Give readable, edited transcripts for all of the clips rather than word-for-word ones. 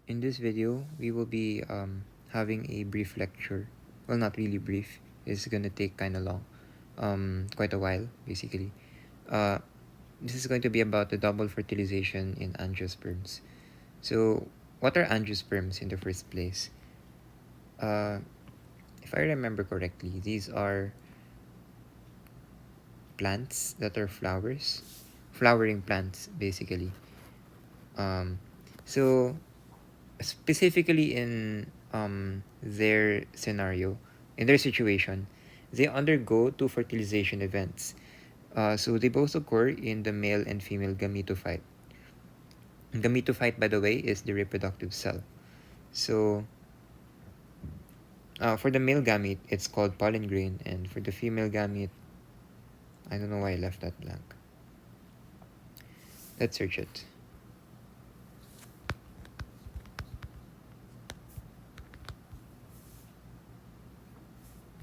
In this video, we will be having a brief lecture. Well, not really brief. It's gonna take kind of long, quite a while, basically. Uh, this is going to be about the double fertilization in angiosperms. So, what are angiosperms in the first place? Uh, if I remember correctly, these are plants that are flowering plants, basically. Um, so specifically in their scenario, in their situation, they undergo two fertilization events. So they both occur in the male and female gametophyte. Gametophyte, by the way, is the reproductive cell. So for the male gamete, it's called pollen grain, and for the female gamete, I don't know why I left that blank. Let's search it.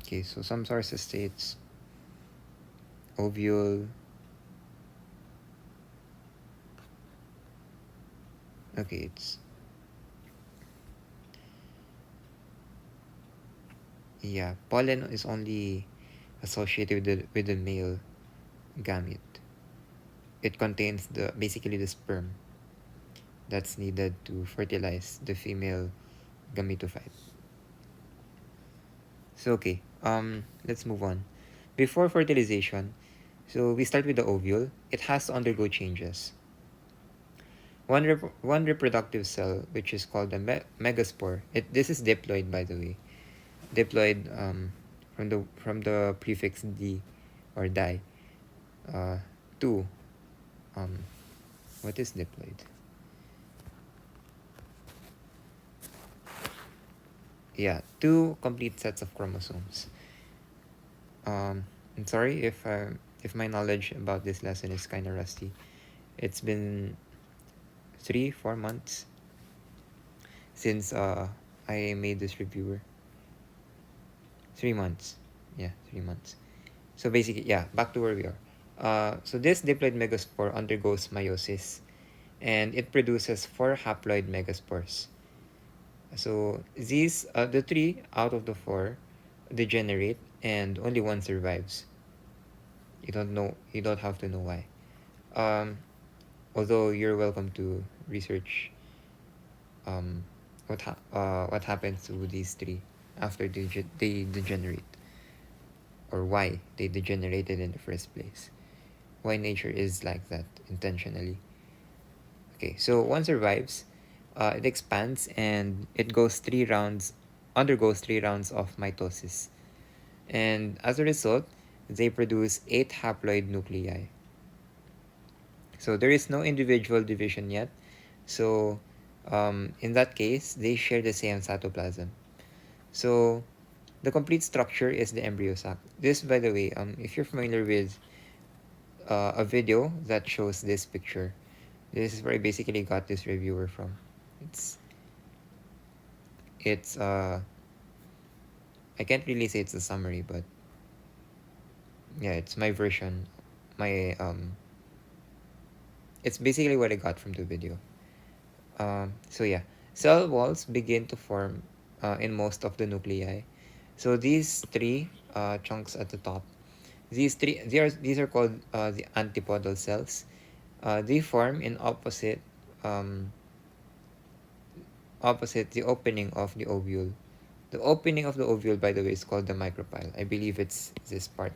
Okay, so some sources states ovule. Okay, it's yeah, pollen is only associated with the male gamete. It contains the basically the sperm that's needed to fertilize the female gametophyte. So okay, let's move on. Before fertilization, so we start with the ovule. It has to undergo changes. One reproductive cell, which is called the megaspore. This is diploid, by the way. Diploid from the prefix d or di. Two. What is diploid? Yeah, two complete sets of chromosomes. I'm sorry if my knowledge about this lesson is kind of rusty. It's been 3-4 months since I made this reviewer. 3 months, yeah, 3 months. So basically, yeah, back to where we are. So this diploid megaspore undergoes meiosis, and it produces 4 haploid megaspores. So these, the 3 out of the 4 degenerate, and only one survives. You don't have to know why. Um, Although you're welcome to research um, what happens to these 3 after they degenerate, or why they degenerated in the first place. Why nature is like that intentionally. Okay, so one survives, it expands, and it undergoes 3 rounds of mitosis. And as a result, they produce 8 haploid nuclei. So there is no individual division yet. So in that case, they share the same cytoplasm. So the complete structure is the embryo sac. This, by the way, if you're familiar with a video that shows this picture, this is where I basically got this reviewer from. It's I can't really say it's a summary, but yeah, it's my version. My It's basically what I got from the video. So yeah, cell walls begin to form in most of the nuclei. So these 3 chunks at the top, these are called the antipodal cells. They form in opposite the opening of the ovule. The opening of the ovule, by the way, is called the micropyle. I believe it's this part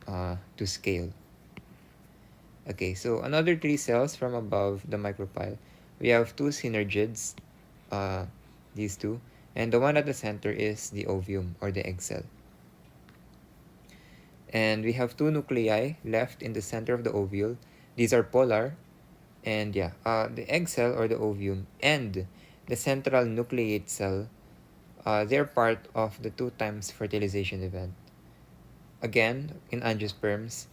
to scale. Okay, so another 3 cells from above the micropyle. We have 2 synergids, uh, these 2, and the one at the center is the ovum or the egg cell. And we have 2 nuclei left in the center of the ovule. These are polar, and yeah, the egg cell or the ovum and the central nucleate cell, they're part of the 2 times fertilization event. Again, in angiosperms,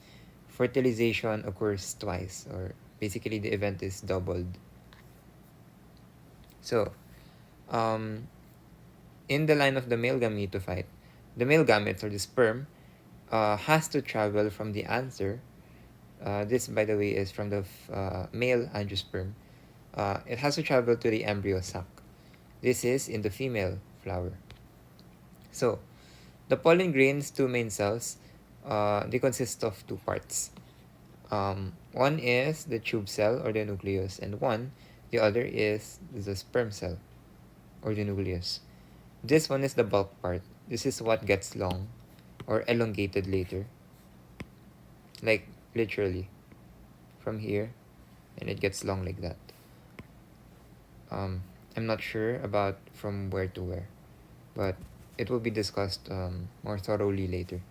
fertilization occurs twice, or basically the event is doubled. So, um, in the line of the male gametophyte, the male gametes or the sperm has to travel from the anther. This, by the way, is from the male angiosperm. it has to travel to the embryo sac. This is in the female flower. So, the pollen grain's two main cells, they consist of two parts. One is the tube cell or the nucleus, and the other is the sperm cell or the nucleus. This one is the bulk part. This is what gets long or elongated later. Like literally from here, and it gets long like that. I'm not sure about from where to where, but it will be discussed more thoroughly later.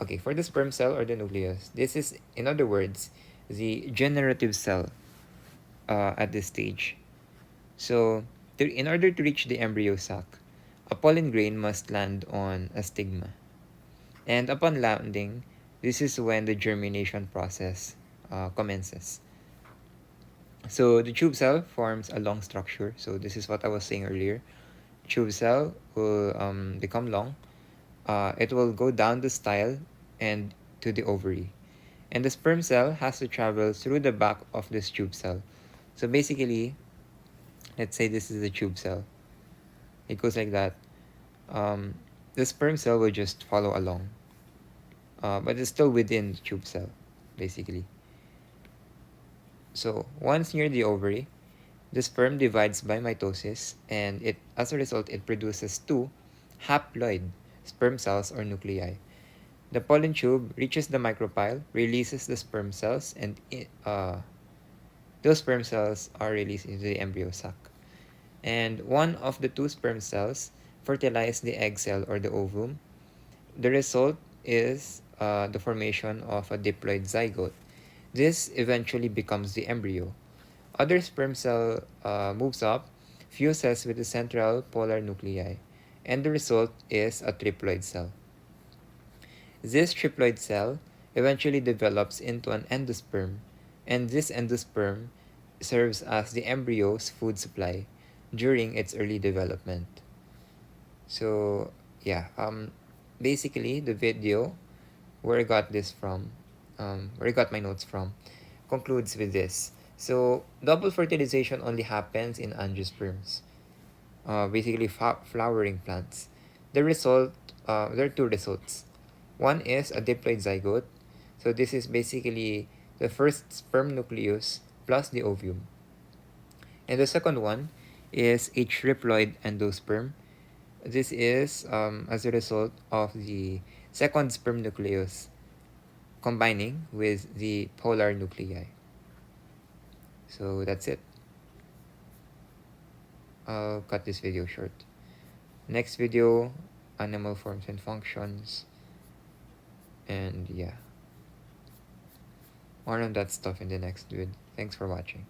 Okay, for the sperm cell or the nucleus, this is, in other words, the generative cell at this stage. So, in order to reach the embryo sac, a pollen grain must land on a stigma. And upon landing, this is when the germination process commences. So the tube cell forms a long structure. So this is what I was saying earlier. Tube cell will become long. It will go down the style and to the ovary. And the sperm cell has to travel through the back of this tube cell. So basically, let's say this is the tube cell. It goes like that. The sperm cell will just follow along. But it's still within the tube cell, basically. So once near the ovary, the sperm divides by mitosis, and as a result, it produces two haploid sperm cells or nuclei. The pollen tube reaches the micropyle, releases the sperm cells, and those sperm cells are released into the embryo sac. And one of the two sperm cells fertilize the egg cell or the ovum. The result is the formation of a diploid zygote. This eventually becomes the embryo. Other sperm cell moves up, fuses with the central polar nuclei, and the result is a triploid cell. This triploid cell eventually develops into an endosperm, and this endosperm serves as the embryo's food supply during its early development. So yeah, basically the video where I got this from, where I got my notes from, concludes with this. So double fertilization only happens in angiosperms, basically flowering plants. There are two results. One is a diploid zygote. So this is basically the first sperm nucleus plus the ovum. And the second one is a triploid endosperm. This is as a result of the second sperm nucleus combining with the polar nuclei. So that's it. I'll cut this video short. Next video, animal forms and functions. And yeah, more on that stuff in the next vid. Thanks for watching.